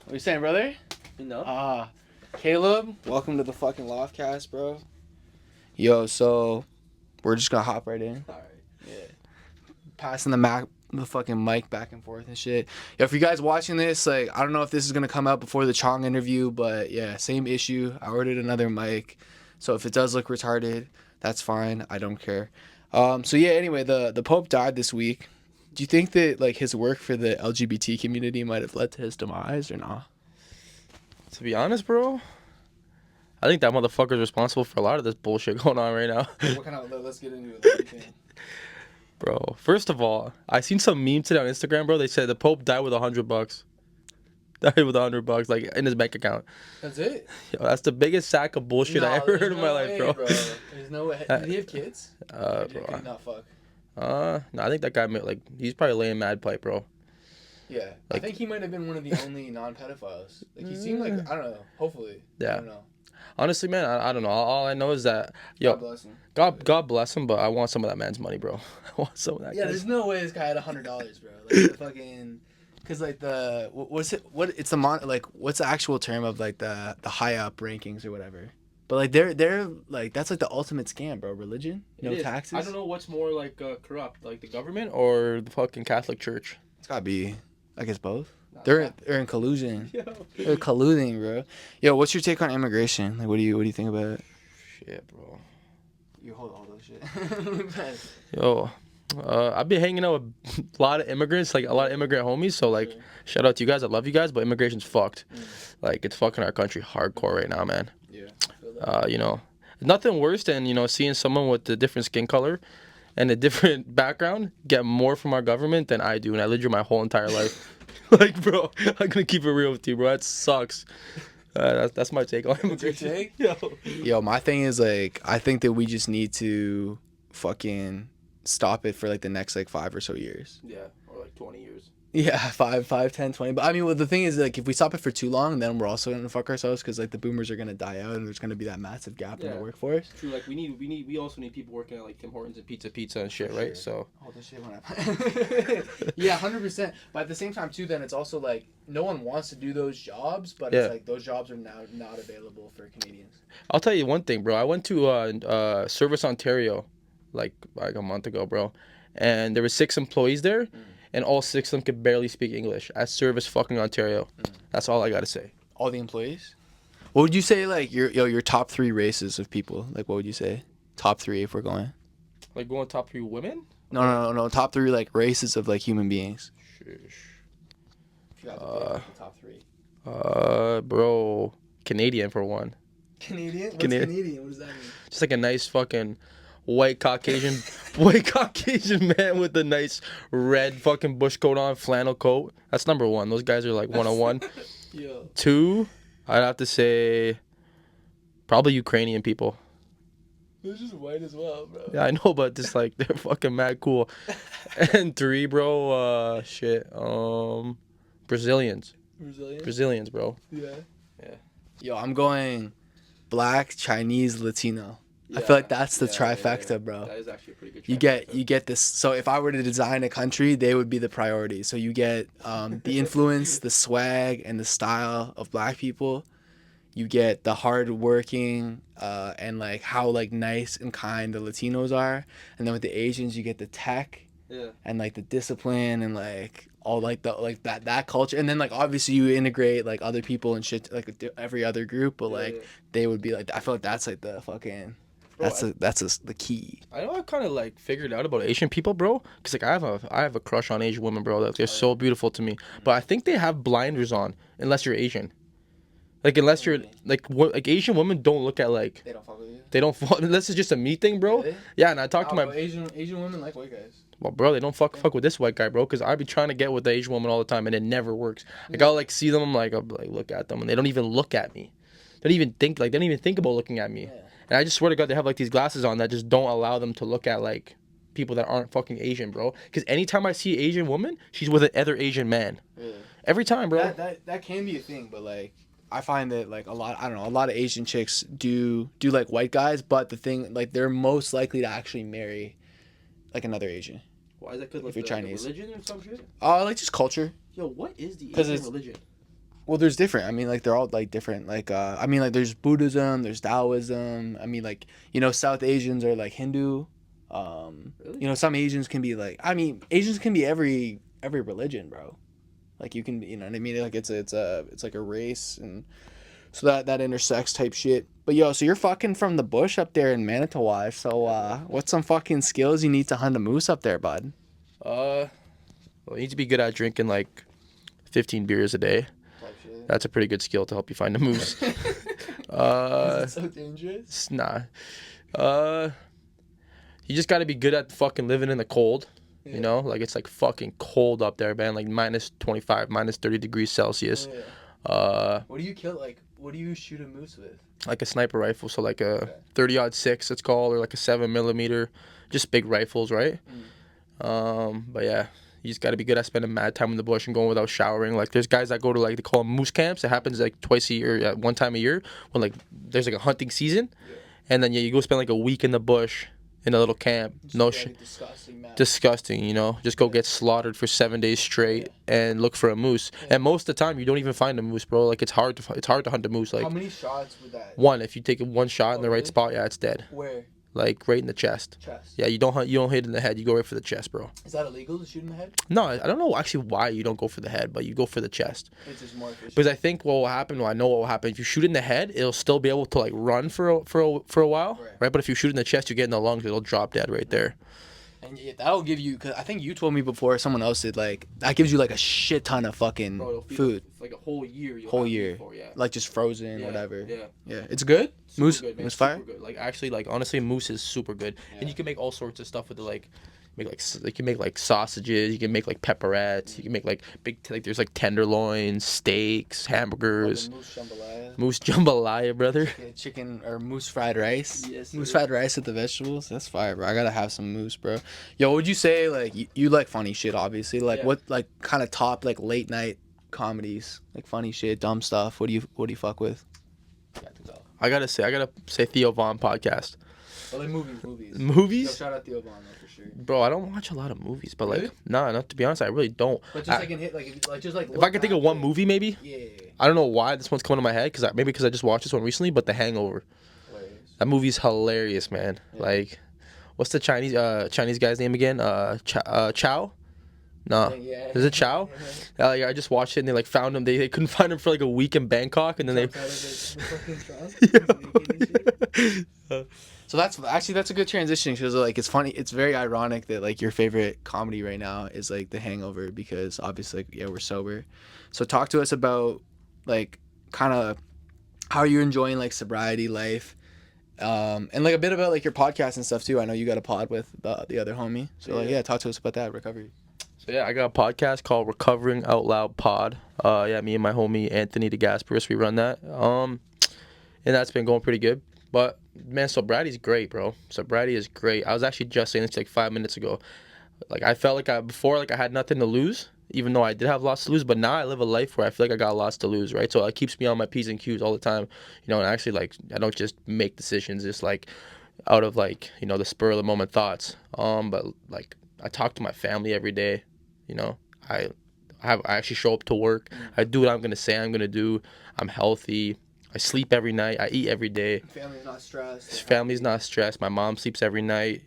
What you saying, brother? No. Caleb, welcome to the fucking LofCast, bro. Yo, so we're just gonna hop right in. Alright. Yeah. Passing the fucking mic back and forth and shit. Yo, if you guys watching this, like, I don't know if this is gonna come out before the Chong interview, but yeah, same issue. I ordered another mic, so if it does look retarded, that's fine. I don't care. So yeah, anyway, the Pope died this week. Do you think that like his work for the LGBT community might have led to his demise or not? To be honest, bro, I think that motherfucker's responsible for a lot of this bullshit going on right now. What kind of? Let's get into it. What do you think? Bro, first of all, I seen some meme today on Instagram, bro. They said the Pope died with $100. Died with $100, like, in his bank account. That's it? Yo, that's the biggest sack of bullshit I ever heard in my life, bro. There's no way. Did he have kids? Bro. Did he not fuck? No, I think that guy, like, he's probably laying mad pipe, bro. Yeah, Like, I think he might have been one of the only non-pedophiles. Like, he seemed like, I don't know, hopefully. Yeah. I don't know. Honestly, man, I don't know. All I know is that, yo, God bless him. God bless him, but I want some of that man's money, bro. I want some of that. Yeah, there's no way this guy had $100, bro. Like, the fucking... Because, like, the... What's it... What... It's the... Like, what's the actual term of, like, the high-up rankings or whatever? But, like, they're... Like, that's, like, the ultimate scam, bro. Religion? No taxes? I don't know what's more, like, corrupt, like the government or the fucking Catholic Church. It's gotta be... I guess both. They're in collusion. Yo. They're colluding, bro. Yo, what's your take on immigration? Like, what do you think about it? Shit, bro. You hold all those shit. Yo, I've been hanging out with a lot of immigrants, like a lot of immigrant homies. So, like, shout out to you guys. I love you guys, but immigration's fucked. Like, it's fucking our country hardcore right now, man. Yeah. You know, nothing worse than, you know, seeing someone with a different skin color and a different background get more from our government than I do, and I lived through my whole entire life. Like, bro, I'm gonna keep it real with you, bro. That sucks. That's my take on immigration. Yo, my thing is, like, I think that we just need to fucking stop it for, like, the next, like, 5 or so years. Yeah, or like 20 years. Yeah, 5, 10, 20. But I mean, well, the thing is, like, if we stop it for too long, then we're also gonna fuck ourselves because, like, the boomers are gonna die out and there's gonna be that massive gap in the workforce. True, like we also need people working at like Tim Hortons and Pizza and shit, right? So all this shit went up. Yeah, 100%. But at the same time too, then it's also like no one wants to do those jobs, but it's like those jobs are now not available for Canadians. I'll tell you one thing, bro. I went to Service Ontario like a month ago, bro, and there were 6 employees there. And all 6 of them could barely speak English at Service fucking Ontario. That's all I gotta say. All the employees? What would you say, like, your top 3 races of people? Like, what would you say? Top 3 if we're going. Like, going top 3 women? No. Top 3, like, races of, like, human beings. Shush. Top 3. Bro, Canadian for one. Canadian? What's Canadian? What does that mean? Just like a nice fucking white Caucasian man with a nice red fucking bush coat on, flannel coat. That's number 1. Those guys are like 101. 2, I'd have to say probably Ukrainian people. They're just white as well, bro. Yeah, I know, but just like they're fucking mad cool. And 3, bro, Brazilians. Brazilians, bro. Yeah. Yo, I'm going Black, Chinese, Latino. I feel like that's the trifecta, bro. That is actually a pretty good trifecta. You get this. So if I were to design a country, they would be the priority. So you get the influence, the swag, and the style of Black people. You get the hardworking and like how like nice and kind the Latinos are. And then with the Asians, you get the tech and like the discipline and like all like the like that culture. And then like obviously you integrate like other people and shit like every other group, but like they would be like I feel like that's like the fucking. That's the key. I know I kind of like figured out about Asian people, bro. Cause like I have a crush on Asian women, bro. Like, they're so beautiful to me. But I think they have blinders on unless you're Asian. Like unless you're like Asian women don't look at like. They don't fuck with you. They don't fuck unless it's just a me thing, bro. Really? Yeah, and I talked to my Asian women like white guys. Well, bro, they don't fuck with this white guy, bro. Cause I be trying to get with the Asian woman all the time, and it never works. Like I'll like see them, I'll like look at them, and they don't even look at me. They don't even think about looking at me. Yeah. And I just swear to God, they have like these glasses on that just don't allow them to look at like people that aren't fucking Asian, bro. Because anytime I see an Asian woman, she's with another Asian man. Yeah. Every time, bro. That can be a thing, but like I find that like a lot of Asian chicks do like white guys, but the thing like they're most likely to actually marry like another Asian. Why is that? Because if you're Chinese, religion or some shit. Like just culture. Yo, what is the Asian religion? Well, there's different. I mean, like they're all like different. Like, I mean, like there's Buddhism, there's Taoism. I mean, like South Asians are like Hindu. Really? Some Asians can be like. I mean, Asians can be every religion, bro. Like you can, you know what I mean? Like it's like a race, and so that intersects type shit. But yo, so you're fucking from the bush up there in Manitowoc. So what's some fucking skills you need to hunt a moose up there, bud? Uh, well, you need to be good at drinking like 15 beers a day. That's a pretty good skill to help you find a moose. Is it so dangerous? Nah. Uh, you just got to be good at fucking living in the cold. Yeah. You know, like it's like fucking cold up there, man. Like minus 25, minus 30 degrees Celsius. Yeah. What do you kill? Like, what do you shoot a moose with? Like a sniper rifle, so like a 30-06 it's called, or like a 7mm, just big rifles, right? But yeah, you just got to be good at spending mad time in the bush and going without showering. Like there's guys that go to like, they call them moose camps. It happens like twice a year, one time a year, when like there's like a hunting season, and then you go spend like a week in the bush in a little camp. No shit. Disgusting, you know. Just go get slaughtered for 7 days straight and look for a moose. And most of the time, you don't even find a moose, bro. Like it's hard to hunt a moose. Like how many shots would that? One. If you take one shot in the right spot, yeah, it's dead. Where? Like right in the chest. Yeah, you don't hit in the head. You go right for the chest, bro. Is that illegal to shoot in the head? No, I don't know actually why you don't go for the head, but you go for the chest. It's just more efficient. Because I think what will happen. Well, I know what will happen. If you shoot in the head, it'll still be able to like run for a while, right? But if you shoot in the chest, you get in the lungs, it'll drop dead right there. And yeah, that'll give you, cause I think you told me before, someone else did, like, that gives you like a shit ton of fucking food. Like a whole year. Like just frozen, whatever. Yeah. Yeah, it's good. Moose, good, man. moose fire. Super good. Like actually, like honestly, moose is super good, and you can make all sorts of stuff with it. Like, you can make like sausages. You can make like pepperettes. You can make like there's like tenderloins, steaks, hamburgers. Like moose jambalaya. Moose jambalaya, brother. Chicken or moose fried rice. Yes. Moose fried rice with the vegetables. That's fire, bro. I gotta have some moose, bro. Yo, would you say like you like funny shit? Obviously, like what like kind of top like late night comedies, like funny shit, dumb stuff. What do you fuck with? I gotta say Theo Von podcast. Well, like movies. Movies? Yo, shout out Theo Von though, for sure. Bro, I don't watch a lot of movies, but like, not to be honest, I really don't. But just like in hit, like if I could think of one movie, maybe. Yeah. I don't know why this one's coming to my head, because I just watched this one recently, but The Hangover. Hilarious. That movie's hilarious, man. Yeah. Like, what's the Chinese guy's name again? Chow. No, is it Chow? Yeah, I just watched it and they like found him. They couldn't find him for like a week in Bangkok, and then they. So that's a good transition, because like it's funny. It's very ironic that like your favorite comedy right now is like The Hangover, because obviously we're sober. So talk to us about like kind of how you're enjoying like sobriety life, and like a bit about like your podcast and stuff too. I know you got a pod with the other homie. So talk to us about that recovery. So yeah, I got a podcast called Recovering Out Loud Pod. Me and my homie Anthony DeGasperis, we run that. And that's been going pretty good. But man, sobriety's great, bro. Sobriety is great. I was actually just saying this like 5 minutes ago. Like I felt like before I had nothing to lose, even though I did have lots to lose. But now I live a life where I feel like I got lots to lose, right? So it keeps me on my P's and Q's all the time, and actually like I don't just make decisions just like out of like the spur of the moment thoughts. But like I talk to my family every day. I actually show up to work. I do what I'm gonna say I'm gonna do. I'm healthy. I sleep every night. I eat every day. Family's not stressed. My mom sleeps every night.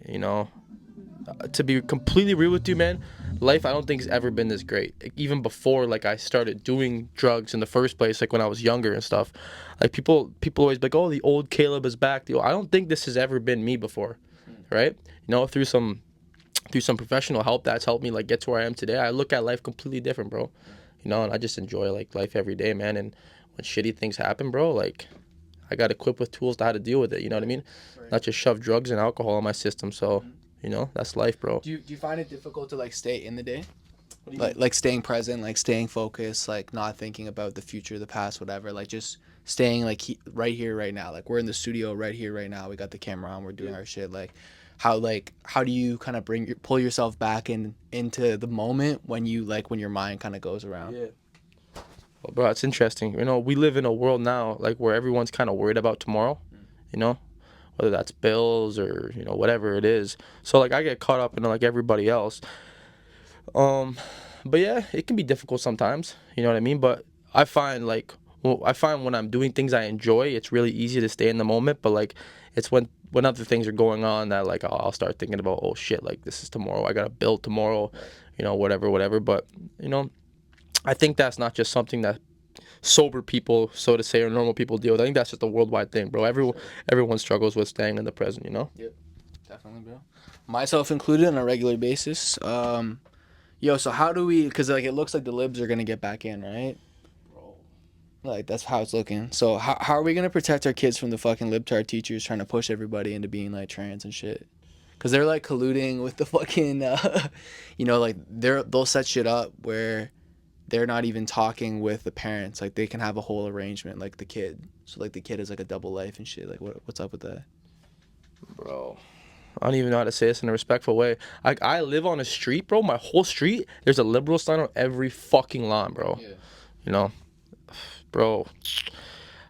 To be completely real with you, man, life I don't think has ever been this great. Even before like I started doing drugs in the first place, like when I was younger and stuff. Like people always be like, oh, the old Kaleb is back. I don't think this has ever been me before, right? Through some professional help that's helped me like get to where I am today, I look at life completely different, bro. And I just enjoy like life every day, man. And when shitty things happen, bro, like I got equipped with tools to how to deal with it. You know what I mean? Right. Not just shove drugs and alcohol in my system. So, that's life, bro. Do you find it difficult to like stay in the day? Like staying present, like staying focused, like not thinking about the future, the past, whatever. Like just staying like right here, right now. Like we're in the studio right here, right now. We got the camera on. We're doing our shit. Like how do you kind of pull yourself back into the moment when your mind kind of goes around? Yeah. Well, bro, it's interesting. We live in a world now like where everyone's kind of worried about tomorrow. Whether that's bills or whatever it is. So like I get caught up in like everybody else. But yeah, it can be difficult sometimes. You know what I mean? But I find like, I find when I'm doing things I enjoy, it's really easy to stay in the moment. But like, it's when other things are going on that like I'll start thinking about, oh shit, like this is tomorrow. I gotta build tomorrow, Right. whatever. But I think that's not just something that sober people, so to say, or normal people deal with. I think that's just a worldwide thing, bro. Everyone struggles with staying in the present. Yep, definitely, bro. Myself included on a regular basis. Yo, so how do we? Because like it looks like the libs are gonna get back in, right? Bro. Like that's how it's looking. So how are we gonna protect our kids from the fucking libtard teachers trying to push everybody into being like trans and shit? Because they're like colluding with the fucking, like they'll set shit up where they're not even talking with the parents. Like they can have a whole arrangement, like the kid. So like the kid is like a double life and shit. Like what's up with that? Bro, I don't even know how to say this in a respectful way. Like, I live on a street, bro. My whole street, there's a liberal sign on every fucking lawn, bro. Yeah. You know, bro.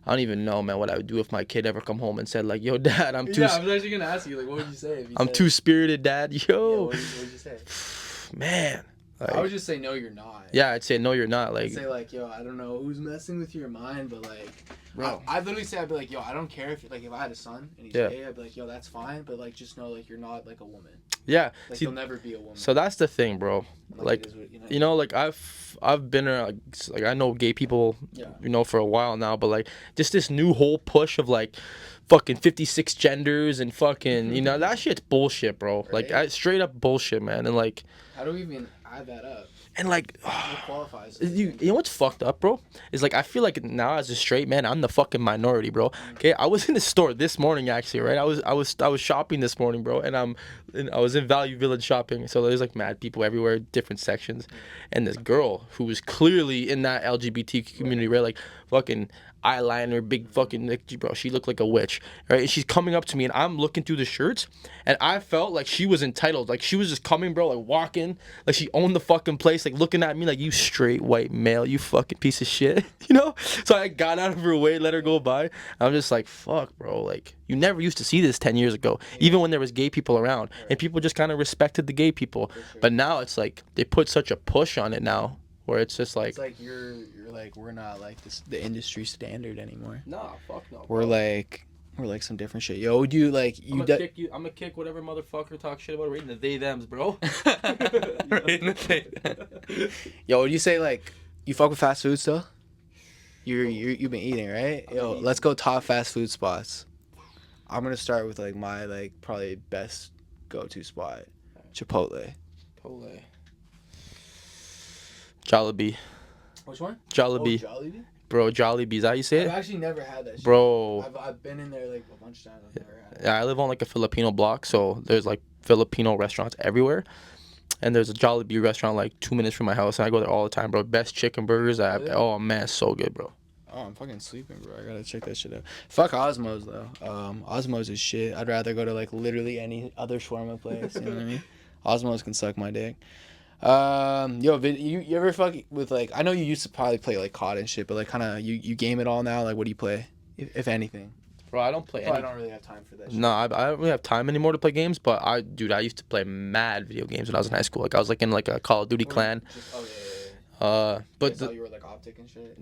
I don't even know, man, what I would do if my kid ever come home and said like, "Yo, Dad, I'm too, Yeah, I was actually gonna ask you, like, what would you say if you I'm said, too spirited, Dad." Yeah, Yo, what would you say? man. I would Like, just say no, you're not. yeah, I'd say no, you're not. I'd Like, say like, yo, I don't know who's messing with your mind, but like, bro. I'd literally say I'd be like, yo, I don't care if I had a son and he's Yeah. gay, I'd be like, yo, that's fine, but like, just know like you're not like a woman. Yeah. Like See, you'll never be a woman. so that's the thing, bro. Like, it is what, like I've been around, like I know gay people, Yeah. for a while now, but like just this new whole push of like fucking 56 genders and fucking, that shit's bullshit, bro. Like, Right. straight up bullshit, man. And like, How do we even add that up? and like, What qualifies? you know what's fucked up, bro? Is like I feel like now as a straight man, I'm the fucking minority, bro. Okay, I was in the store this morning actually, right? I was shopping this morning, bro, and I was in Value Village shopping. So there's like mad people everywhere, different sections, and this girl who was clearly in that LGBT community, right? Like fucking eyeliner, big fucking bro. She looked like a witch, right? And she's coming up to me, and I'm looking through the shirts, and I felt like she was entitled, like she was just coming, bro, like walking, like she owned the fucking place, like looking at me like, you straight white male, you fucking piece of shit, So I got out of her way, let her go by. I'm just like, fuck, bro, like you never used to see this 10 years ago, even when there was gay people around, and people just kind of respected the gay people, but now it's like they put such a push on it now. Where it's just like, It's like you're like we're not like the industry standard anymore. nah, fuck no. We're like some different shit. Yo, would you like I'm you? gonna kick I'm gonna kick whatever motherfucker talk shit about right in the they thems, bro. Yo, would you say like you fuck with fast food still? You've been eating, right? Yo, let's go top fast food spots. I'm gonna start with like my like probably best go-to spot, Chipotle. Chipotle. Jollibee. Which one? Jollibee. Jollibee. Bro, Jollibee. Is that how you say I've it? actually never had that shit. Bro. I've been in there like a bunch of times. I've never had it. Yeah, I live on like a Filipino block, so there's like Filipino restaurants everywhere. And there's a Jollibee restaurant like 2 minutes from my house, and I go there all the time, bro. Best chicken burgers I have. Really? Oh man, so good, bro. Oh, I'm fucking sleeping, bro. I gotta check that shit out. Fuck Osmos though. Osmos is shit. I'd rather go to like literally any other shawarma place. You know what I mean? Osmos can suck my dick. Yo, you ever fuck with like? I know you used to probably play like COD and shit, but like kind of you game it all now. Like, what do you play, if anything? Bro, I don't play I any. don't really have time for that shit. No, I don't really have time anymore to play games. But I used to play mad video games when I was in high school. Like I was like in like a Call of Duty clan. Oh yeah. But I thought you were like optic and shit.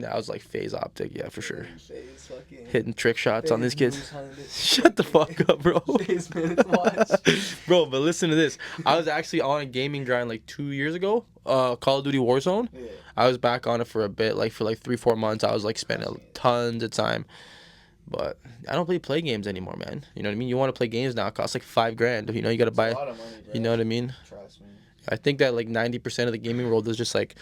I was like phase optic, yeah, for sure. Phase fucking. Hitting trick shots on these kids. moves on this Shut the fuck up, bro. Phase minutes watch. Bro, but listen to this. I was actually on a gaming grind like 2 years ago. Call of Duty Warzone. Yeah. I was back on it for a bit, like for like 3-4 months. I was like spending tons of time. But I don't really play games anymore, man. You know what I mean? You want to play games now, it costs like $5,000. You gotta buy. It's a lot of money, bro. You know what I mean? Trust me. I think that like 90% of the gaming world is just like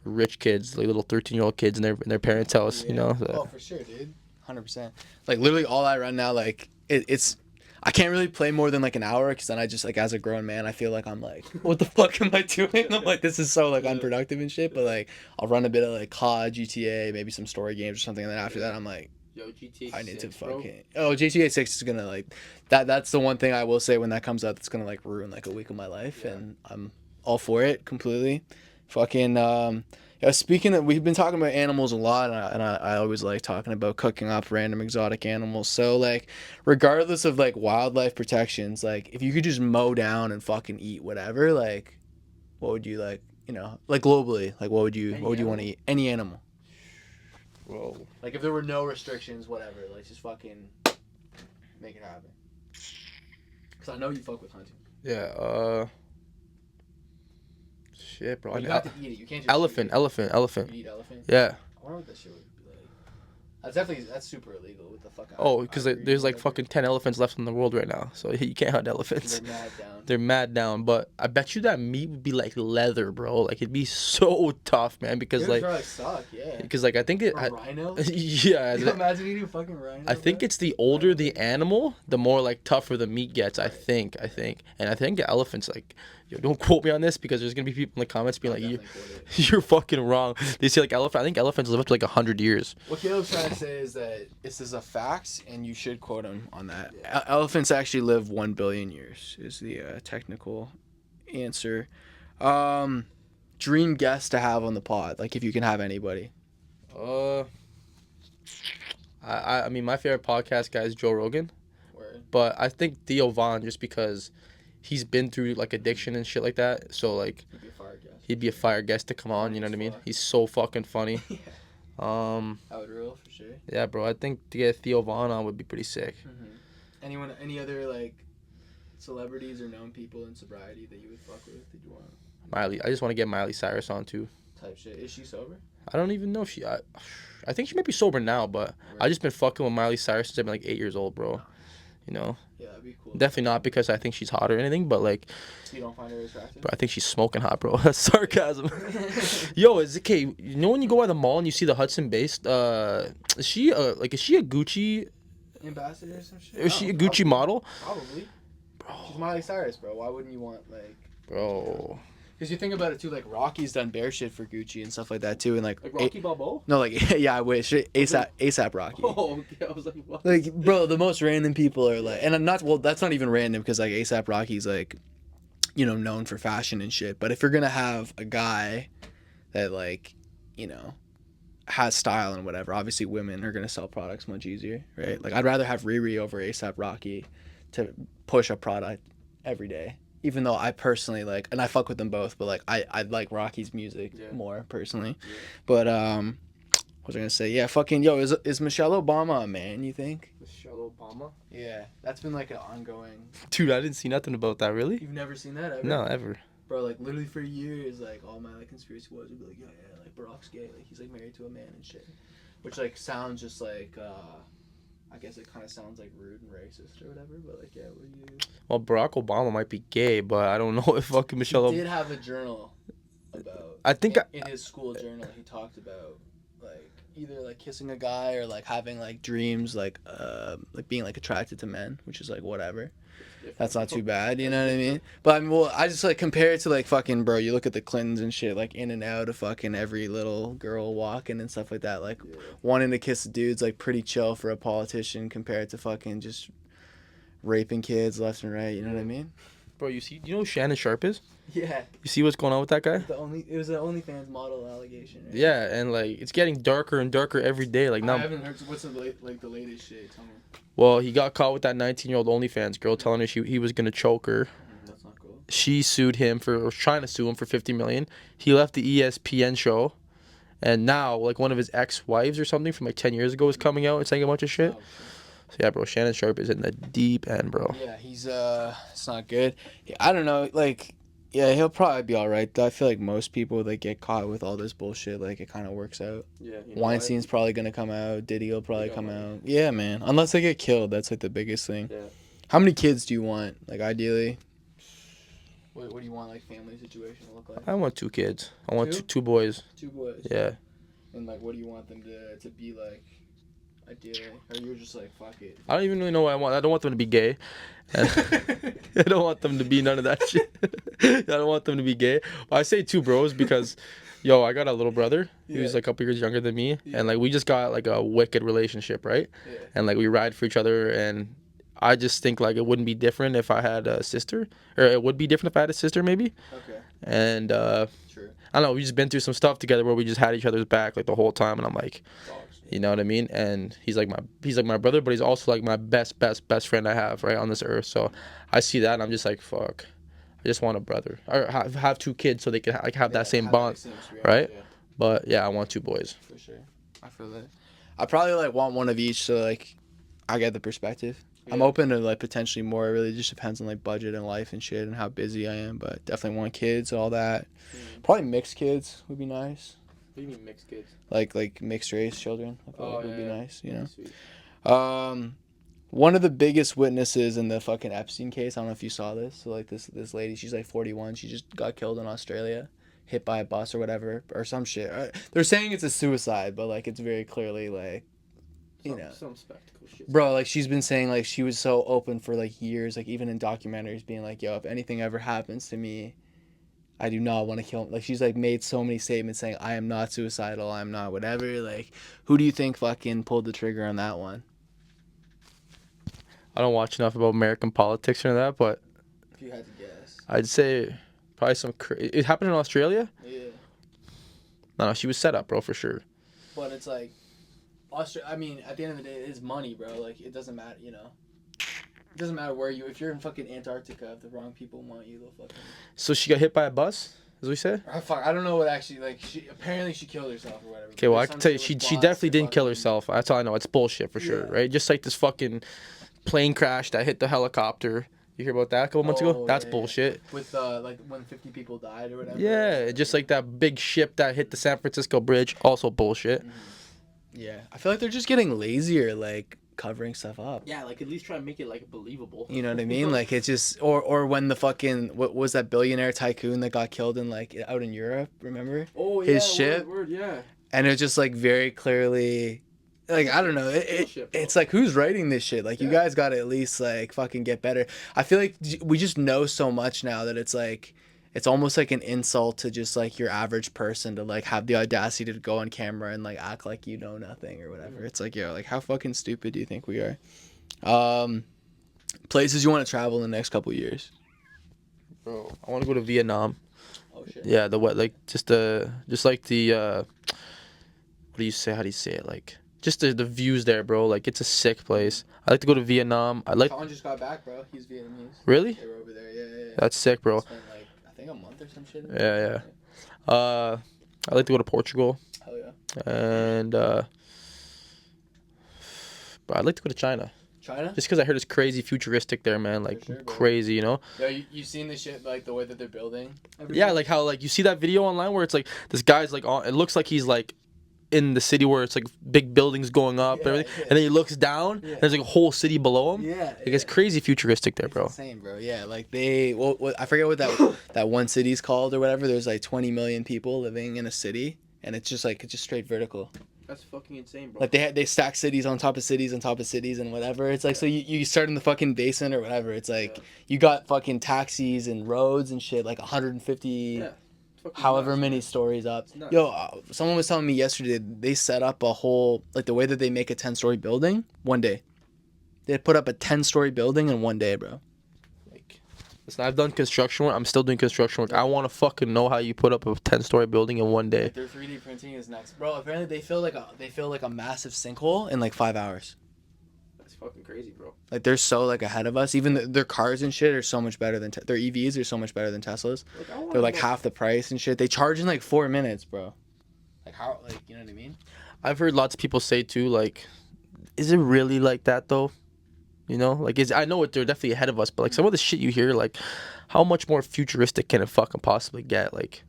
rich kids, like little 13-year-old kids in their parents' house. Yeah. Oh, for sure, dude. 100%. Like literally all I run now, like it's. I can't really play more than like an hour because then I just like as a grown man I feel like I'm like what the fuck am I doing? I'm like this is so like unproductive and shit. But like I'll run a bit of like COD, GTA, maybe some story games or something. And then after that I'm like Yo, GTA I need 6, to bro. fucking GTA 6 is gonna like that's the one thing I will say when that comes out that's gonna like ruin like a week of my life and I'm all for it completely. Fucking speaking of, we've been talking about animals a lot, and I always like talking about cooking up random exotic animals. So like, regardless of like wildlife protections, like if you could just mow down and fucking eat whatever, like, what would you like? Like globally, like what would you want to eat? Any animal. Bro. Like if there were no restrictions, whatever, like just fucking make it happen. Cause I know you fuck with hunting. Yeah. Shit, bro. But you have to eat it. You can't just Elephant. You eat elephant? Yeah. I wonder what that shit would be like. That's super illegal. What the fuck? Oh, because there's like fucking 10 elephants left in the world right now, so you can't hunt elephants. They're mad down. They're mad down, but I bet you that meat would be like leather, bro. Like it'd be so tough, man. Because like, suck, yeah. because like I think it. Rhino. Yeah. Can you imagine eating a fucking rhino? I think it's the older the animal, the more like tougher the meat gets. I think, and I think the elephants like. Yo, don't quote me on this because there's gonna be people in the comments being like, "You're fucking wrong." They say like elephant. I think elephants live up to like 100 years. What Caleb's trying to say is that this is a fact, and you should quote him on that. Yeah. Elephants actually live 1 billion years. Is the technical answer. Dream guest to have on the pod, like if you can have anybody. I mean my favorite podcast guy is Joe Rogan. Word. But I think Theo Von just because. He's been through like addiction and shit like that, so like he'd be a fire guest to come on. You know what I mean? He's so fucking funny. Yeah. I would rule for sure. Yeah, bro. I think to get Theo Von on would be pretty sick. Mm-hmm. Any other like celebrities or known people in sobriety that you would fuck with? Did you want? Miley. I just want to get Miley Cyrus on too. Type shit. Is she sober? I don't even know if she. I think she might be sober now, but I just been fucking with Miley Cyrus since I've been like 8 years old, bro. You know. Yeah, that'd be cool. Definitely not because I think she's hot or anything, but like. You don't find her attractive? But I think she's smoking hot, bro. That's sarcasm. Yo, is it okay? You know when you go by the mall and you see the Hudson based? Is she a Gucci ambassador or some shit? Is she a Gucci model? Probably. Bro. She's Miley Cyrus, bro. Why wouldn't you want like? Bro. Because you think about it too, like Rocky's done bear shit for Gucci and stuff like that too, and like Rocky Balboa? No, like yeah, I wish ASAP Rocky. Oh, okay. I was like, what? Like, bro, the most random people are like, and I'm not. Well, that's not even random because like ASAP Rocky's like, you know, known for fashion and shit. But if you're gonna have a guy that like, you know, has style and whatever, obviously women are gonna sell products much easier, right? Like I'd rather have Riri over ASAP Rocky to push a product every day. Even though I personally like, and I fuck with them both, but like I like Rocky's music more personally. Yeah. But what was I gonna say? Yeah, fucking yo, is Michelle Obama a man? You think? Michelle Obama? Yeah, that's been like an ongoing. Dude, I didn't see nothing about that. Really? You've never seen that ever? No, ever. Bro, like literally for years, like all my like conspiracy boys would be like, yeah, like Barack's gay, like he's like married to a man and shit, which like sounds just like. I guess it kind of sounds like rude and racist or whatever, but like, yeah, what do you... Well, Barack Obama might be gay, but I don't know if fucking Michelle... He did have a journal about... I think... In his school journal, he talked about, like, either, like, kissing a guy or, like, having, like, dreams, like being, like, attracted to men, which is, like, whatever. That's not too bad, you know what I mean? But, I mean, well, I just, like, compare it to, like, fucking, bro, you look at the Clintons and shit, like, in and out of fucking every little girl walking and stuff like that. Like, wanting to kiss a dude's, like, pretty chill for a politician compared to fucking just raping kids left and right, you know what I mean? Bro, you know who Shannon Sharp is? Yeah. You see what's going on with that guy? It was an OnlyFans model allegation, right? Yeah, and, like, it's getting darker and darker every day. Like, now... I haven't heard, what's the latest shit? Tell me. Well, he got caught with that 19-year-old OnlyFans girl telling her he was going to choke her. That's not cool. She was trying to sue him for $50 million. He left the ESPN show. And now, like, one of his ex-wives or something from, like, 10 years ago is coming out and saying a bunch of shit. Oh, so, yeah, bro, Shannon Sharp is in the deep end, bro. Yeah, he's, it's not good. I don't know, like... Yeah, he'll probably be all right. I feel like most people that get caught with all this bullshit, like, it kind of works out. Yeah. Weinstein's probably going to come out. Diddy will probably come out. Yeah, man. Unless they get killed. That's, like, the biggest thing. Yeah. How many kids do you want, like, ideally? What do you want, like, family situation to look like? I want 2 kids. I want two boys. 2 boys? Yeah. And, like, what do you want them to be like? Ideally, or you're just like, fuck it. I don't even really know what I want. I don't want them to be gay. I don't want them to be none of that shit. I don't want them to be gay. Well, I say 2 bros because, yo, I got a little brother who's like a couple years younger than me, and like we just got like a wicked relationship, right? Yeah. And like we ride for each other, and I just think like it wouldn't be different if I had a sister, or it would be different if I had a sister, maybe. Okay. And True. I don't know. We just been through some stuff together where we just had each other's back like the whole time, and I'm like. You know what I mean? And he's like my brother, but he's also like my best friend I have right on this earth. So I see that and I'm just like, fuck. I just want a brother. Or have 2 kids so they can like have that same bond, right? Yeah. But yeah, I want 2 boys. For sure. I feel that. I probably like want one of each, so like I get the perspective. I'm Yeah. open to like potentially more. It really just depends on like budget and life and shit and how busy I am. But definitely want kids, all that. Probably mixed kids would be nice. What do you mean mixed kids? Like mixed race children. I feel like would be nice. You Yeah, know. sweet. One of the biggest witnesses in the fucking Epstein case. I don't know if you saw this. So like this lady, she's like 41. She just got killed in Australia, hit by a bus or whatever or some shit. They're saying it's a suicide, but like it's very clearly like, you know, some spectacle shit. bro. Like she's been saying like she was so open for like years, like even in documentaries, being like, yo, if anything ever happens to me, I do not want to kill him. Like she's like made so many statements saying I am not suicidal, I'm not whatever. Like who do you think fucking pulled the trigger on that one? I don't watch enough about American politics or that, but If you had to guess. I'd say probably some. It happened in Australia. Yeah. No, she was set up, bro, for sure. But it's like, I mean, at the end of the day, it is money, bro. Like it doesn't matter, you know. It doesn't matter where you. If you're in fucking Antarctica, if the wrong people want you, they'll fucking. So she got hit by a bus, as we said. I don't know what actually like. She apparently she killed herself or whatever. Okay, well I can tell you, she definitely didn't kill herself. That's all I know. It's bullshit for sure, Yeah. right? Just like this fucking plane crash that hit the helicopter. You hear about that a couple months ago? That's bullshit. With like when 50 people died or whatever. Yeah, just like that big ship that hit the San Francisco bridge. Also bullshit. Yeah, I feel like they're just getting lazier, like covering stuff up. Yeah, like at least try and make it like believable. You know what I mean? Like it's just, or when the fucking what was that billionaire tycoon that got killed in like out in Europe? Remember? Oh yeah, His ship. Word, yeah. And it's just like very clearly, like I don't know, it's like who's writing this shit? Like you guys got to at least like fucking get better. I feel like we just know so much now that it's like. It's almost like an insult to just like your average person to like have the audacity to go on camera and like act like you know nothing or whatever. It's like, yo, like how fucking stupid do you think we are? Places you want to travel in the next couple years? Bro, I want to go to Vietnam. Oh shit. Yeah, the what like just like the what do you say? How do you say it? Like just the views there, bro. Like it's a sick place. I like to go to Vietnam. Colin just got back, bro. He's Vietnamese. Really? They were over there. Yeah. That's sick, bro. Spent like I think a month or some shit. Yeah. I like to go to Portugal. Hell yeah. And but I'd like to go to China. China? Just because I heard it's crazy futuristic there, man. Like sure, bro. crazy, you know? Yeah, you seen the shit like the way that they're building? Yeah, like how like you see that video online where it's like this guy's like on. It looks like he's like in the city where it's like big buildings going up and everything, and then he looks down and there's like a whole city below him. Yeah. Like it's crazy futuristic there, bro. It's insane, bro. Yeah, like they I forget what that one city's called or whatever. There's like 20 million people living in a city, and it's just straight vertical. That's fucking insane, bro. Like they stack cities on top of cities on top of cities and whatever. It's like so you start in the fucking basement or whatever. It's like you got fucking taxis and roads and shit like 150 however many stories up. Yo, someone was telling me yesterday they set up a whole like the way that they make a 10-story building one day. They put up a 10-story building in one day, bro. Like, listen, I've done construction work. I'm still doing construction work. I want to fucking know how you put up a 10-story building in one day. Like their 3D printing is next, bro. Apparently they fill like a massive sinkhole in like 5 hours. That's fucking crazy, bro. Like they're so like ahead of us. Even their cars and shit are so much better than their EVs are so much better than Teslas. They're like half the price and shit. They charge in like 4 minutes, bro. Like how you know what I mean? I've heard lots of people say too, like, is it really like that though? You know, like I know they're definitely ahead of us, but like some of the shit you hear, like, how much more futuristic can it fucking possibly get? Like,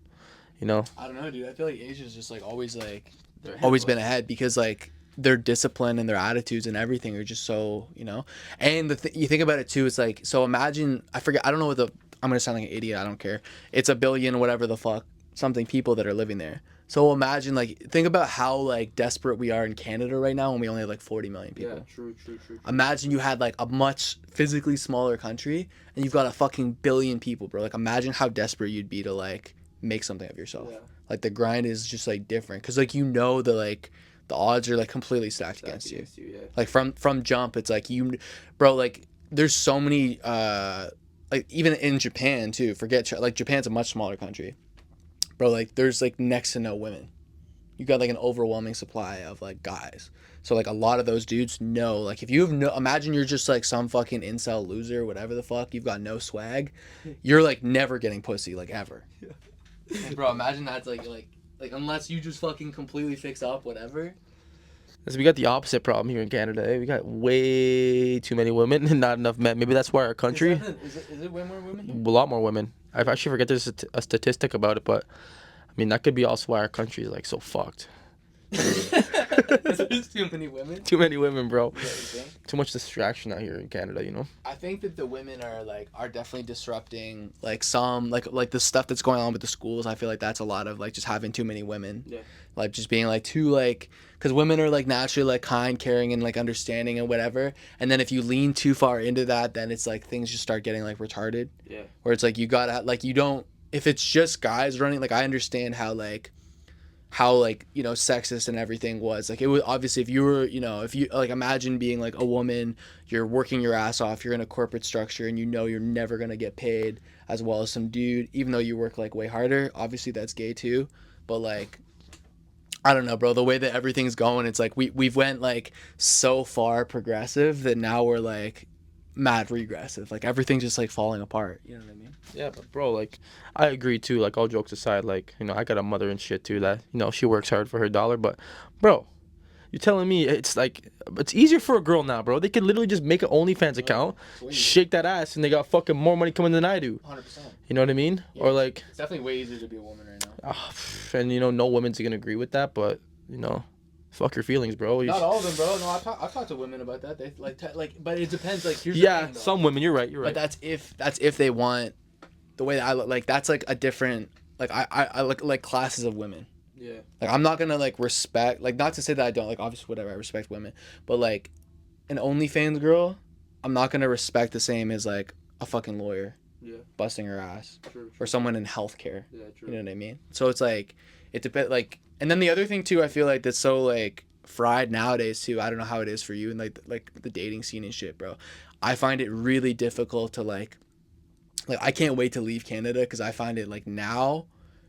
you know? I don't know, dude. I feel like Asia's just like always been ahead because like their discipline and their attitudes and everything are just so, you know. And you think about it too, it's like, so imagine, I don't know I'm gonna sound like an idiot, I don't care. It's a billion whatever the fuck something people that are living there. So imagine like think about how like desperate we are in Canada right now when we only have like 40 million people. Yeah, true. Imagine you had like a much physically smaller country and you've got a fucking billion people, bro. Like imagine how desperate you'd be to like make something of yourself. Yeah. Like the grind is just like different because like the odds are like completely stacked against you. Yeah. Like from jump, it's like bro. Like there's so many like even in Japan too. Like Japan's a much smaller country, bro. Like there's like next to no women. You got like an overwhelming supply of like guys. So like a lot of those dudes know like if you have imagine you're just like some fucking incel loser, whatever the fuck. You've got no swag. You're like never getting pussy like ever. Yeah. Like, bro, imagine that's like unless you just fucking completely fix up whatever. So we got the opposite problem here in Canada. Eh? We got way too many women and not enough men. Maybe that's why our country. Is it way more women here? A lot more women. I actually forget there's a statistic about it, but I mean that could be also why our country is like so fucked. There's too many women. Too many women, bro. Yeah, you think? Too much distraction out here in Canada, you know. I think that the women are definitely disrupting like some like the stuff that's going on with the schools. I feel like that's a lot of like just having too many women. Yeah. Like just being like too like because women are like naturally like kind, caring, and like understanding and whatever. And then if you lean too far into that, then it's like things just start getting like retarded. Yeah. Where it's like you gotta like you don't if it's just guys running like I understand how you know sexist and everything was like it was obviously if you were you know if you like imagine being like a woman, you're working your ass off, you're in a corporate structure and you know you're never gonna get paid as well as some dude even though you work like way harder. Obviously that's gay too, but like I don't know, bro, the way that everything's going, it's like we've went like so far progressive that now we're like mad regressive, like everything's just like falling apart, you know what I mean? Yeah, but bro, like, I agree too. Like, all jokes aside, like, you know, I got a mother and shit too that, you know, she works hard for her dollar. But, bro, you're telling me it's like it's easier for a girl now, bro. They can literally just make an OnlyFans account, shake that ass, and they got fucking more money coming than I do. 100%. You know what I mean? Yeah. Or like, It's definitely way easier to be a woman right now. and you know, no woman's gonna agree with that, but you know, fuck your feelings, bro. Not all of them, bro. No, I've talked to women about that. They but it depends. Like, here's the Yeah, thing, though. some women. You're right. But that's if they want the way that I look. Like, that's like a different. Like, I like classes of women. Yeah. Like, I'm not gonna like respect. Like, not to say that I don't. Like, obviously, whatever. I respect women, but like, an OnlyFans girl, I'm not gonna respect the same as like a fucking lawyer. Yeah. Busting her ass. True. Or someone in healthcare. Yeah, true. You know what I mean? So it's like it depends. Like, and then the other thing too, I feel like that's so like fried nowadays too. I don't know how it is for you and like the dating scene and shit, bro. I find it really difficult to like I can't wait to leave Canada because I find it like now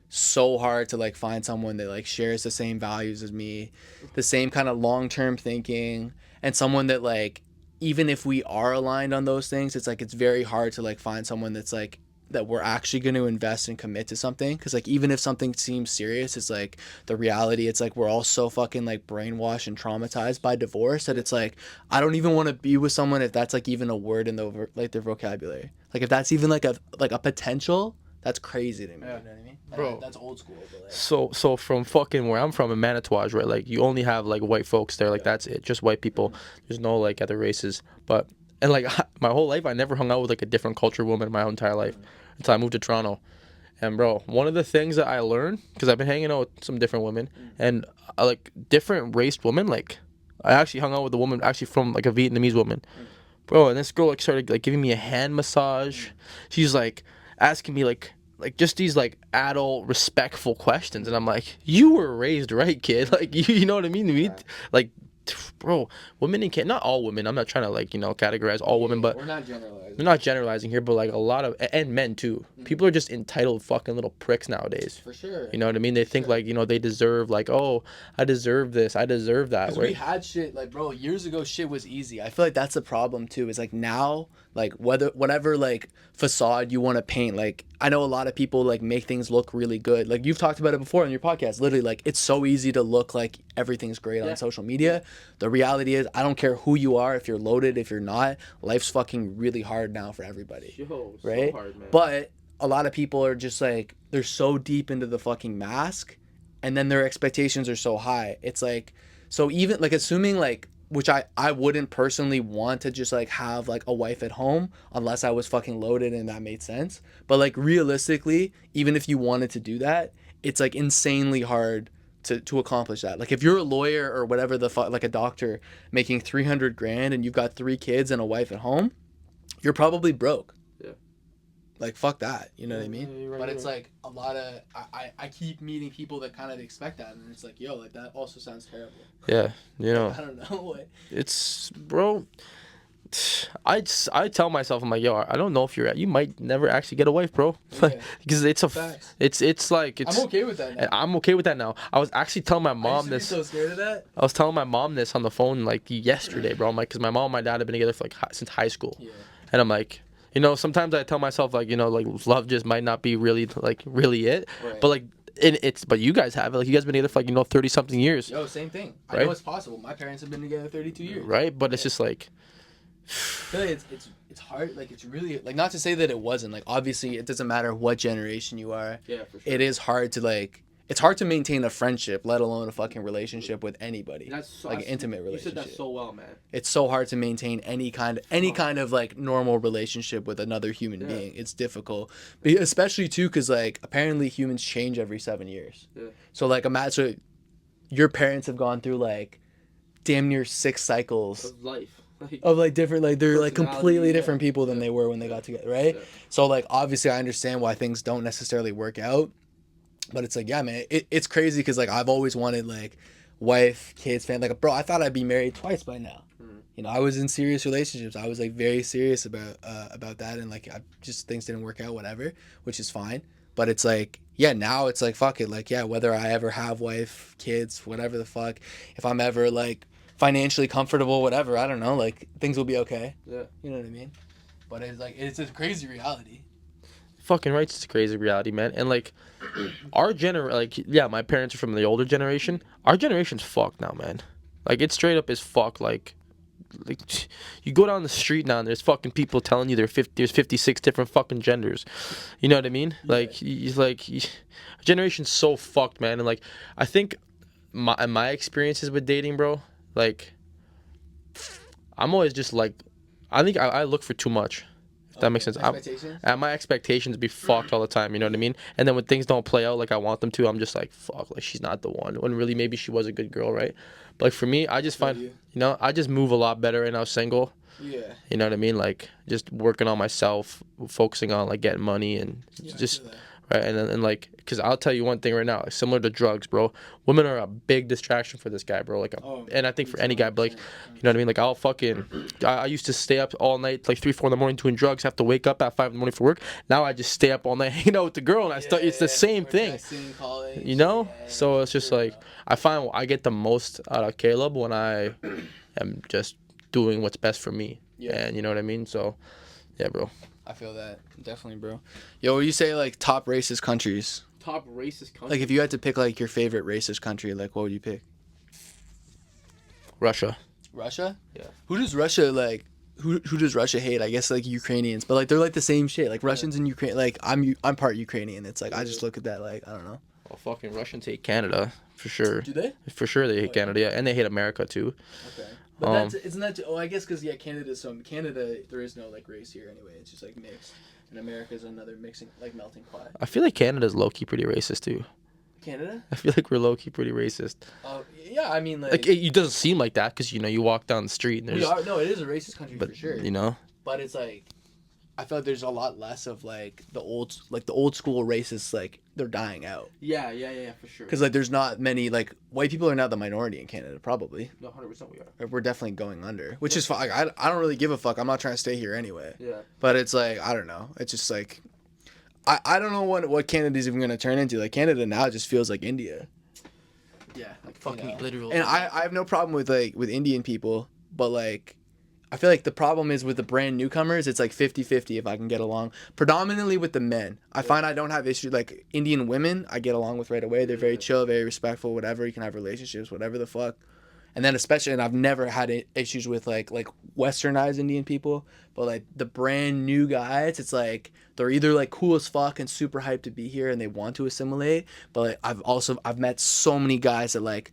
so hard to like find someone that like shares the same values as me, the same kind of long-term thinking, and someone that like even if we are aligned on those things, it's like it's very hard to like find someone that's like that we're actually going to invest and commit to something. Because like even if something seems serious, it's like the reality, it's like we're all so fucking like brainwashed and traumatized by divorce that it's like I don't even want to be with someone if that's like even a word in the like their vocabulary. Like if that's even like a potential, that's crazy to me. Yeah. You know what I mean? Bro. That's old school. But like, So from fucking where I'm from in Manitowoc, right? Like, you only have like white folks there. Like, that's it. Just white people. There's no like other races. But and like my whole life, I never hung out with like a different culture woman in my whole entire life until I moved to Toronto. And bro, one of the things that I learned, because I've been hanging out with some different women and like different raced women. Like, I actually hung out with a woman actually from like a Vietnamese woman, bro. And this girl like started like giving me a hand massage. She's like asking me like just these like adult respectful questions, and I'm like, you were raised right, kid. Like, you know what I mean? Like, bro, women in Canada, not all women, I'm not trying to like, you know, categorize all women, but we're not generalizing. we're not generalizing here, but like a lot of, and men too, people are just entitled fucking little pricks nowadays. For sure. You know what I mean? They think like, you know, they deserve like, oh, I deserve this, I deserve that. Because we had shit like, bro, years ago shit was easy. I feel like that's the problem too. Is like now, like whatever like facade you want to paint, like I know a lot of people like make things look really good. Like you've talked about it before on your podcast. Literally, like it's so easy to look like everything's great on social media. The reality is, I don't care who you are, if you're loaded, if you're not, life's fucking really hard now for everybody. Yo, right? so hard, man. But a lot of people are just like, they're so deep into the fucking mask, and then their expectations are so high. It's like, so even like assuming like, which I wouldn't personally want to just like have like a wife at home unless I was fucking loaded and that made sense. But like realistically, even if you wanted to do that, it's like insanely hard to accomplish that. Like if you're a lawyer or whatever the fuck, like a doctor making 300 grand and you've got 3 kids and a wife at home, you're probably broke. Yeah. Like fuck that, you know what I mean? Yeah, right, but it's like a lot of I keep meeting people that kind of expect that, and it's like, yo, like that also sounds terrible. Yeah, you know. I don't know what. It's, bro, I tell myself, I'm like, yo, I don't know if you might never actually get a wife, bro. Because it's Facts. it's like it's. I'm okay with that now. I'm okay with that now. I was actually telling my mom I used to be this. so scared of that. I was telling my mom this on the phone like yesterday, bro. I'm like, because my mom and my dad have been together for like since high school, and I'm like, you know, sometimes I tell myself like, you know, like love just might not be really it, Right. but like And but you guys have it. Like, you guys been together for, like, 30-something years. Yo, same thing. I Right? know it's possible. My parents have been together 32 years. Right? But it's just like... I feel like it's hard. Like, it's really, like, not to say that it wasn't. Like, obviously, it doesn't matter what generation you are. Yeah, for sure. It is hard to, like... It's hard to maintain a friendship, let alone a fucking relationship with anybody. Like an intimate relationship. You said that so well, man. It's so hard to maintain any kind of like normal relationship with another human being. It's difficult, especially too, because like apparently humans change every 7 years. Yeah. So like imagine your parents have gone through like damn near 6 cycles of life. Of like different, like they're like completely different people than they were when they got together, right? Yeah. So like obviously I understand why things don't necessarily work out. But it's like, yeah, man, it's crazy because, like, I've always wanted, like, wife, kids, family. Like, bro, I thought I'd be married twice by now. You know, I was in serious relationships. I was, like, very serious about that. And, like, things didn't work out, whatever, which is fine. But it's like, yeah, now it's like, fuck it. Like, yeah, whether I ever have wife, kids, whatever the fuck, if I'm ever, like, financially comfortable, whatever, I don't know, like, things will be okay. Yeah. You know what I mean? But it's, like, it's a crazy reality. Fucking right, it's a crazy reality, man. And like our my parents are from the older generation. Our generation's fucked now, man. Like, it's straight up as fuck. Like you go down the street now and there's fucking people telling you there's 56 different fucking genders. You know what I mean? Yeah. Like our generation's so fucked, man. And like I think my experiences with dating, bro, like I'm always just like, I think I look for too much. That makes sense. My expectations be fucked all the time, you know what I mean? And then when things don't play out like I want them to, I'm just like, fuck, like she's not the one. When really maybe she was a good girl, right? But like for me, I just find, I just move a lot better right now single. Yeah. You know what I mean? Like just working on myself, focusing on like getting money and just right. And like, because I'll tell you one thing right now, like, similar to drugs, bro, women are a big distraction for this guy, bro. Like, and I think for any guy, but like, you know what I mean? Like, I'll fucking, I used to stay up all night, like 3, 4 in the morning doing drugs, have to wake up at 5 in the morning for work. Now I just stay up all night hanging out with the girl, and it's the same thing, you know? So it's just like, I find I get the most out of Kaleb when I am just doing what's best for me. Yeah. And you know what I mean? So, yeah, bro. I feel that. Definitely, bro. Yo, when you say, like, top racist countries. Top racist countries? Like, if you had to pick, like, your favorite racist country, like, what would you pick? Russia. Russia? Yeah. Who does Russia, like, who does Russia hate? I guess, like, Ukrainians. But, like, they're, like, the same shit. Like, Russians and Ukraine. Like, I'm part Ukrainian. It's, like, I just look at that, like, I don't know. Well, fucking Russians hate Canada, for sure. Do they? For sure they hate Canada, yeah. And they hate America, too. Okay. But isn't that... Oh, I guess because, yeah, Canada, there is no, like, race here anyway. It's just, like, mixed. And America's another mixing, like, melting pot. I feel like Canada's low-key pretty racist, too. Canada? I feel like we're low-key pretty racist. Yeah, I mean, like... It doesn't seem like that, because, you walk down the street and there's... No, it is a racist country for sure. You know? But it's, like... I feel like there's a lot less of, like, the old school racists, like, they're dying out. Yeah, for sure. Because, like, there's not many, like, white people are not the minority in Canada, probably. No, 100% we are. We're definitely going under, which is fine. Like, I don't really give a fuck. I'm not trying to stay here anyway. Yeah. But it's, like, I don't know. It's just, like... I don't know what Canada's even going to turn into. Like, Canada now just feels like India. Yeah, like, fucking literal. And I have no problem with Indian people, but, like... I feel like the problem is with the brand newcomers, it's like 50-50 if I can get along. Predominantly with the men. I find I don't have issues. Like, Indian women, I get along with right away. They're very chill, very respectful, whatever. You can have relationships, whatever the fuck. And then especially, and I've never had issues with, like westernized Indian people. But, like, the brand new guys, it's like, they're either, like, cool as fuck and super hyped to be here and they want to assimilate. But, like, I've met so many guys that, like...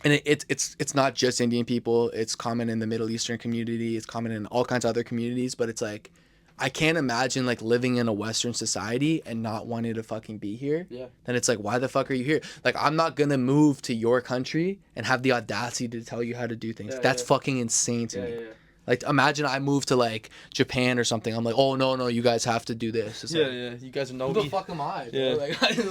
And it's not just Indian people. It's common in the Middle Eastern community. It's common in all kinds of other communities. But it's like, I can't imagine, like, living in a Western society and not wanting to fucking be here. Yeah. Then it's like, why the fuck are you here? Like, I'm not going to move to your country and have the audacity to tell you how to do things. That's fucking insane to me. Yeah. Like, imagine I move to, like, Japan or something. I'm like, oh, no, you guys have to do this. It's like, you guys know who the fuck am I? Bro? Yeah.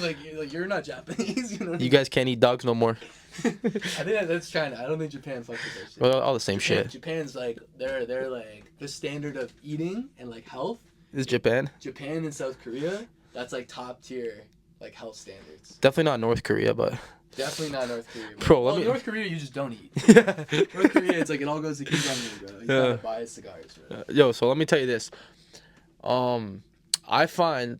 Like, you're not Japanese. You know what I mean? You guys can't eat dogs no more. I think that's China. I don't think Japan fucks with that shit. Well, all the same shit. Japan's like they're like the standard of eating and like health. Is Japan? Japan and South Korea, that's like top tier like health standards. Definitely not North Korea, but definitely not North Korea. Bro, North Korea you just don't eat. North Korea it's like it all goes to Kim Jong-un, bro. You gotta buy cigars, bro. Yo, so let me tell you this. I find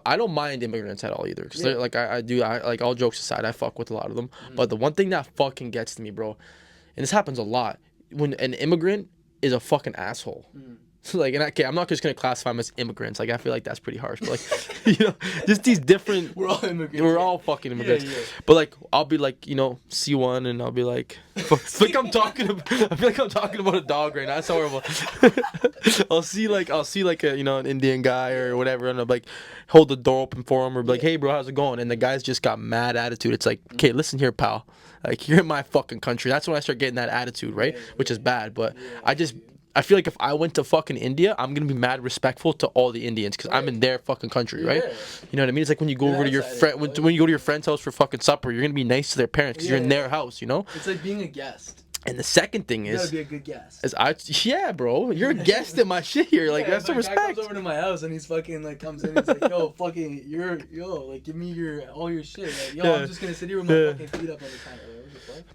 I don't mind immigrants at all either. Because like I like all jokes aside, I fuck with a lot of them. But the one thing that fucking gets to me, bro, and this happens a lot, when an immigrant is a fucking asshole. Like, and I'm not just gonna classify them as immigrants. Like, I feel like that's pretty harsh. But like, you know, just these different. We're all immigrants. We're all fucking immigrants. Yeah. But like, I'll be like, you know, C1, and I'll be like, like I'm talking. I feel like I'm talking about a dog right now. That's horrible. I'll see like a, you know, an Indian guy or whatever, and I'll like hold the door open for him or be like, hey bro, how's it going? And the guy's just got mad attitude. It's like, okay, listen here, pal. Like, you're in my fucking country. That's when I start getting that attitude, right? Which is bad. But I feel like if I went to fucking India, I'm gonna be mad respectful to all the Indians because I'm in their fucking country, right? You know what I mean? It's like when you go over to your friend, when you go to your friend's house for fucking supper, you're gonna be nice to their parents because you're in their house, you know? It's like being a guest. And the second thing You gotta be a good guest. Bro, you're a guest in my shit here. Like, that's some respect. Guy comes over to my house and he's fucking like comes in and he's like, yo, fucking, like give me all your shit. Like, yo, I'm just gonna sit here with my fucking feet up on the counter.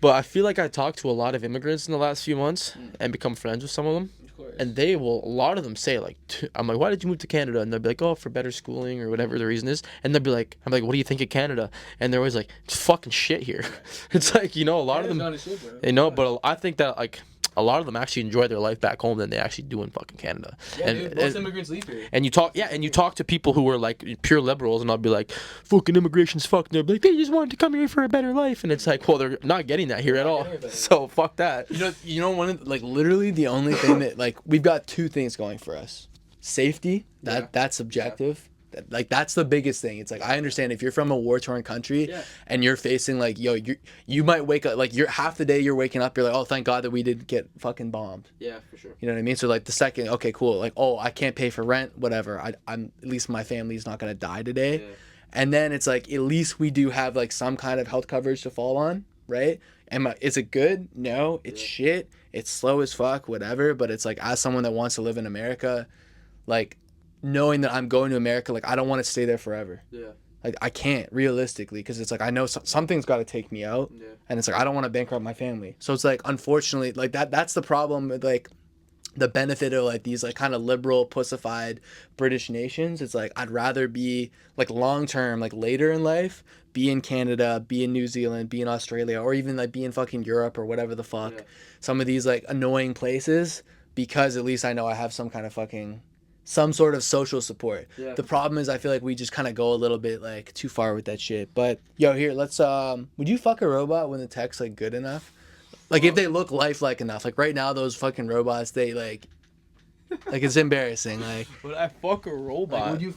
But I feel like I talked to a lot of immigrants in the last few months and become friends with some of them. And a lot of them say like, I'm like, why did you move to Canada? And they'll be like, oh, for better schooling or whatever the reason is. And they'll be like, I'm like, what do you think of Canada? And they're always like, it's fucking shit here. It's like, you know, a lot of them, you know, but I think that like a lot of them actually enjoy their life back home than they actually do in fucking Canada. Yeah, dude, most immigrants leave here. And you talk to people who are like pure liberals, and I'll be like, fucking immigration's fucked. And they'll be like, they just wanted to come here for a better life. And it's like, well, they're not getting that here at all. So fuck that. You know, one of like literally the only thing that like we've got two things going for us: safety. That's subjective. Like that's the biggest thing. It's like I understand if you're from a war-torn country and you're facing like, yo, you might wake up like you're half the day you're waking up, you're like, oh, thank God that we didn't get fucking bombed. Yeah, for sure. You know what I mean? So like the second, okay, cool, like, oh, I can't pay for rent, whatever. I'm at least my family's not gonna die today. And then it's like at least we do have like some kind of health coverage to fall on, right? Is it good? No, it's shit. It's slow as fuck, whatever. But it's like as someone that wants to live in America, like, knowing that I'm going to America, like I don't want to stay there forever. Like I can't realistically, because it's like I know something's got to take me out, and it's like I don't want to bankrupt my family. So it's like unfortunately, like that's the problem with like the benefit of like these like kind of liberal pussified British nations. It's like I'd rather be like long term, like later in life, be in Canada, be in New Zealand, be in Australia, or even like be in fucking Europe or whatever the fuck. Some of these like annoying places, because at least I know I have some kind of fucking some sort of social support. The problem is I feel like we just kind of go a little bit like too far with that shit. But yo, here, let's would you fuck a robot when the tech's like good enough? Like if they look lifelike enough. Like right now those fucking robots, they like it's embarrassing. Like would I fuck a robot? Like, would you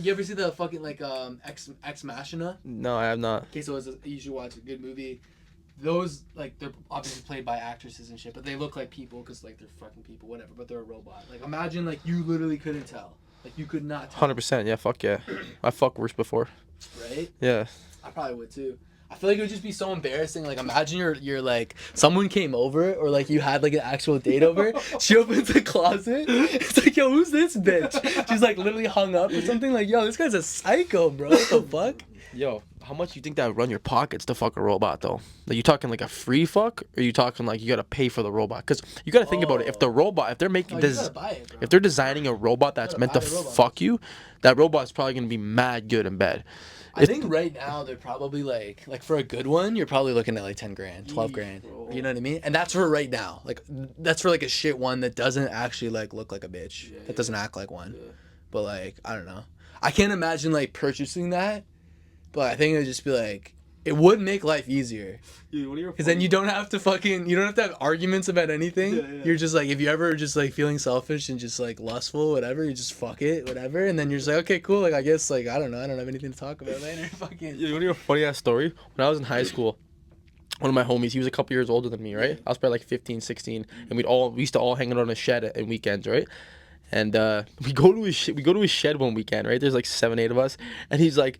you ever see the fucking like Ex Machina? No, I have not. Okay, so you should watch a good movie. Those like they're obviously played by actresses and shit, but they look like people because like they're fucking people, whatever. But they're a robot. Like imagine like you literally couldn't tell, like you could not tell. 100%, yeah, fuck yeah. I fucked worse before. Right? Yeah. I probably would too. I feel like it would just be so embarrassing. Like imagine you're like someone came over or like you had like an actual date over. She opens the closet. It's like, yo, who's this bitch? She's like literally hung up or something. Like, yo, this guy's a psycho, bro. What the fuck? Yo, how much you think that would run your pockets to fuck a robot though? Like you talking like a free fuck, or you talking like you gotta pay for the robot? Because you gotta think about it. If they're making this, if they're designing a robot that's meant to fuck you, that robot's probably gonna be mad good in bed. I think right now they're probably like for a good one, you're probably looking at like 10 grand, 12 grand. You know what I mean? And that's for right now. Like that's for like a shit one that doesn't actually like look like a bitch. That doesn't act like one. But like I don't know. I can't imagine like purchasing that. But I think it would just be like, it would make life easier. Because then you don't have to have arguments about anything. You're just like, if you ever just like feeling selfish and just like lustful, whatever, you just fuck it, whatever. And then you're just like, okay, cool. Like, I guess like, I don't know. I don't have anything to talk about later. Fucking. You want to hear a funny ass story? When I was in high school, one of my homies, he was a couple years older than me, right? I was probably like 15, 16. And we used to all hang out on a shed at weekends, right? And we go to his shed one weekend, right? There's like 7, 8 of us, and he's like,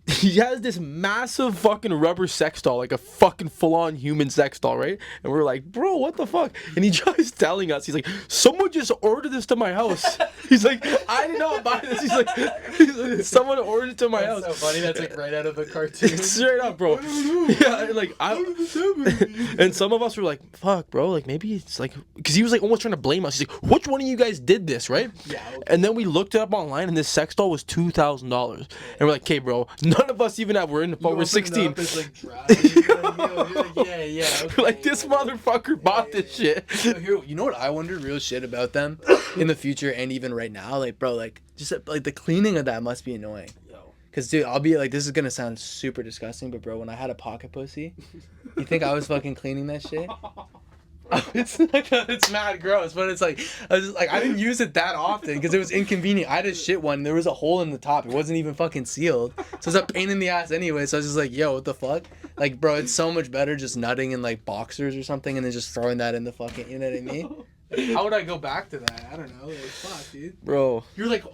he has this massive fucking rubber sex doll, like a fucking full-on human sex doll, right? And we're like, bro, what the fuck? And he tries telling us, he's like, someone just ordered this to my house. He's like, I did not buy this. He's like someone ordered it to my house. That's so funny. That's like right out of a cartoon. Straight up, bro. Yeah, like and some of us were like, fuck, bro, like maybe it's like, because he was like almost trying to blame us. He's like, which one of you guys did this, right? Yeah. Okay. And then we looked it up online, and this sex doll was $2,000, and we're like, okay, bro, none of us even have. We're 16. Up, it's like yeah. Okay, like this motherfucker bought this shit. You know what I wonder real shit about them in the future and even right now, like bro, like just like the cleaning of that must be annoying. Cause dude, I'll be like, this is gonna sound super disgusting, but bro, when I had a pocket pussy, you think I was fucking cleaning that shit? It's like it's mad gross, but it's like I didn't use it that often because it was inconvenient. I had a shit one. There was a hole in the top. It wasn't even fucking sealed, so it's a pain in the ass anyway. So I was just like, yo, what the fuck? Like, bro, it's so much better just nutting in like boxers or something and then just throwing that in the fucking. You know what I mean? How would I go back to that? I don't know. Like, fuck, dude. Bro. You're like,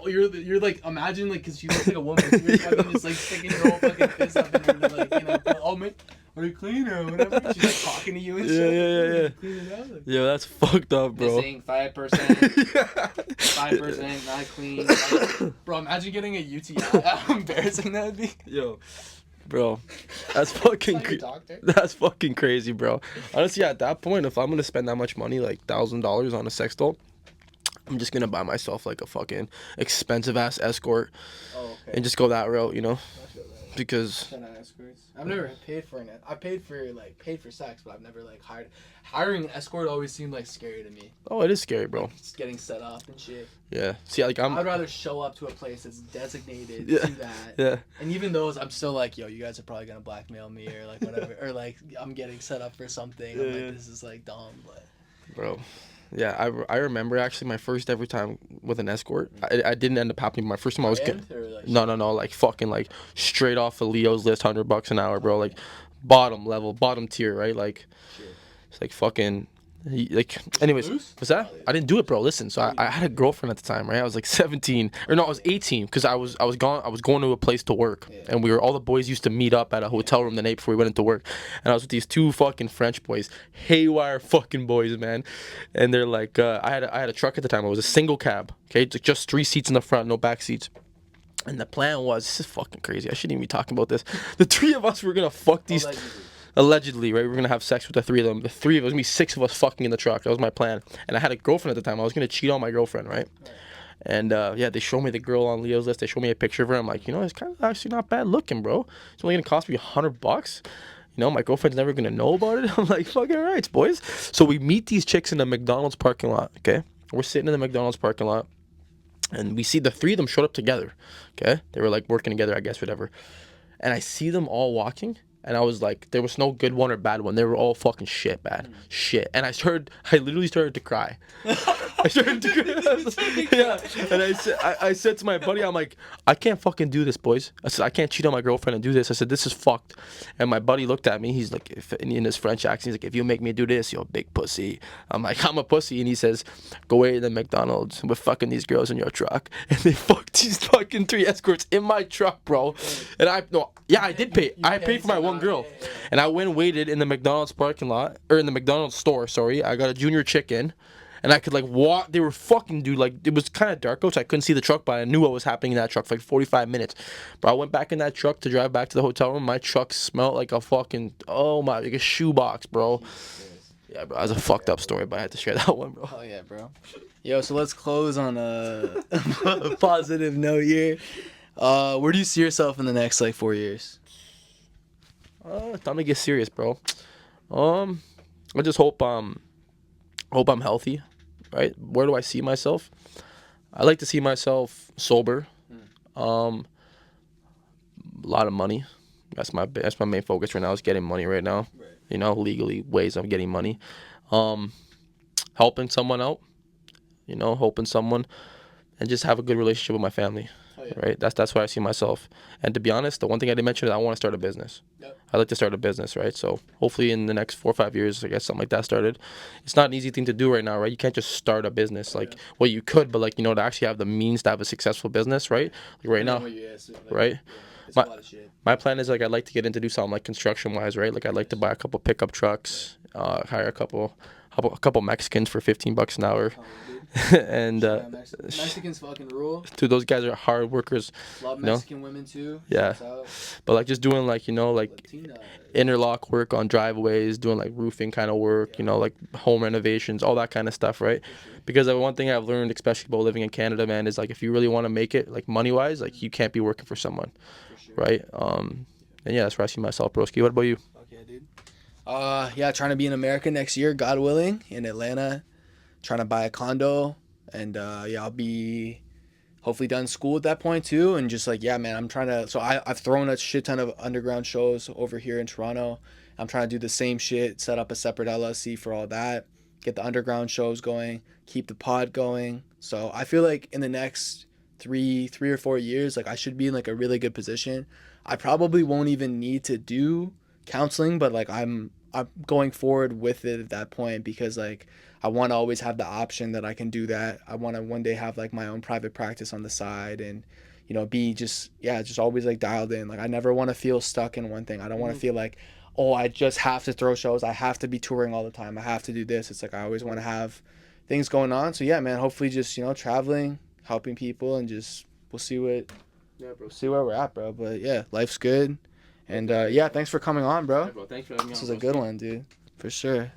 imagine like, cause she looks like a woman. So you're fucking just like sticking your whole fucking fist up in her, like, you know, oh man. Are you clean or whatever? She's like talking to you and shit. Yeah. Yo, that's fucked up, bro. Missing 5%. 5% not clean. Bro, imagine getting a UTI. How embarrassing that would be. Yo, bro, that's fucking that's fucking crazy, bro. Honestly, at that point, if I'm gonna spend that much money, like $1,000 on a sex doll, I'm just gonna buy myself like a fucking expensive ass escort, and just go that route, you know. Because I've never paid for it. I paid for sex, but I've never like hiring an escort always seemed like scary to me. Oh, it is scary, bro. Like, it's getting set up and shit. Yeah. See, like I'd rather show up to a place that's designated to that. Yeah. And even those, I'm still like, yo, you guys are probably gonna blackmail me or like whatever, or like I'm getting set up for something. I'm like, this is like dumb, but. Bro. Yeah, I remember actually my first ever time with an escort. I didn't end up happening. My first time I was no, like fucking like straight off of Leo's list, $100 an hour, bro. Like bottom level, bottom tier, right? Like it's like fucking. Anyways, what's that? I didn't do it, bro. Listen, so I had a girlfriend at the time, right? I was like 17, or no, I was 18, because I was going to a place to work, and all the boys used to meet up at a hotel room the night before we went into work, and I was with these two fucking French boys, haywire fucking boys, man, and they're like, I had a truck at the time. It was a single cab, okay, just 3 seats in the front, no back seats. And the plan was, this is fucking crazy. I shouldn't even be talking about this. The 3 of us were gonna fuck these. Allegedly, right? We were gonna have sex with the 3 of them. The 3 of us, gonna be 6 of us fucking in the truck. That was my plan. And I had a girlfriend at the time. I was gonna cheat on my girlfriend, right? And they showed me the girl on Leo's list. They showed me a picture of her. I'm like, you know, it's kind of actually not bad looking, bro. It's only gonna cost me $100. You know, my girlfriend's never gonna know about it. I'm like, fucking right, boys. So we meet these chicks in the McDonald's parking lot. Okay, we're sitting in the McDonald's parking lot, and we see the 3 of them showed up together. Okay, they were like working together, I guess, whatever. And I see them all walking. And I was like, there was no good one or bad one. They were all fucking shit, bad. Shit. And I literally started to cry. I started to cry. Yeah. And I said to my buddy, I'm like, I can't fucking do this, boys. I said, I can't cheat on my girlfriend and do this. I said, this is fucked. And my buddy looked at me. He's like, in his French accent, he's like, if you make me do this, you're a big pussy. I'm like, I'm a pussy. And he says, go away to the McDonald's. We're fucking these girls in your truck. And they fucked these fucking 3 escorts in my truck, bro. And I did pay. I paid for my one girl. And I went and waited in the McDonald's parking lot, or in the McDonald's store, sorry. I got a junior chicken, and I could like walk. They were fucking, dude, like it was kind of dark out, so I couldn't see the truck, but I knew what was happening in that truck for like 45 minutes. But I went back in that truck to drive back to the hotel room. My truck smelled like a fucking, like a shoebox, bro. Yeah, bro, that was a fucked up story, but I had to share that one, bro. Oh yeah, bro. Yo, so let's close on a positive note here. Where do you see yourself in the next like 4 years? Time to get serious, bro. I just hope I'm healthy, right? Where do I see myself? I like to see myself sober. A lot of money. That's my main focus right now, is getting money right now. Right. You know, legally ways of getting money. Helping someone out. You know, helping someone, and just have a good relationship with my family. Right, that's where I see myself. And to be honest, the one thing I didn't mention is I want to start a business. Yep. I like to start a business, right? So hopefully in the next 4 or 5 years, I guess something like that started. It's not an easy thing to do right now, right? You can't just start a business. Well, you could, but like, you know, to actually have the means to have a successful business, right? Like right now, right? It's a My lot of shit. my plan is like I'd like to get into do something like construction wise, right? Like I'd like to buy a couple pickup trucks, hire a couple Mexicans for $15 an hour, Oh, yeah, dude. and Yeah, Mexicans fucking rule. dude, those guys are hard workers, Love you know. Mexican women too. Yeah, Shouts out. but like just doing like like Latina. interlock work on driveways, doing like roofing kind of work, like home renovations, all that kind of stuff, right? Because one thing I've learned, especially about living in Canada, man, is like if you really want to make it, like money wise, like you can't be working for someone, right? And yeah, that's where I see myself, broski. What about you? Okay, dude. Yeah, trying to be in America next year, God willing, in Atlanta. Trying to buy a condo, and yeah, I'll be hopefully done school at that point too, and just like, yeah, man, I'm trying to. So I've thrown a shit ton of underground shows over here in Toronto. I'm trying to do the same shit, set up a separate LLC for all that, get the underground shows going, keep the pod going. So I feel like in the next three or 4 years, like I should be in like a really good position. I probably won't even need to do counseling, but like I'm going forward with it at that point because like I want to always have the option that I can do that. I want to one day have like my own private practice on the side and be just always like dialed in. Like I never want to feel stuck in one thing. I don't want to feel like, oh, I just have to throw shows. I have to be touring all the time. I have to do this. It's like I always want to have things going on. So yeah, man, hopefully just, traveling, helping people, and just we'll see where we're at, bro. But yeah, life's good. And yeah, thanks for coming on, bro. Bro, thanks for having me on. This was a good one, dude. For sure.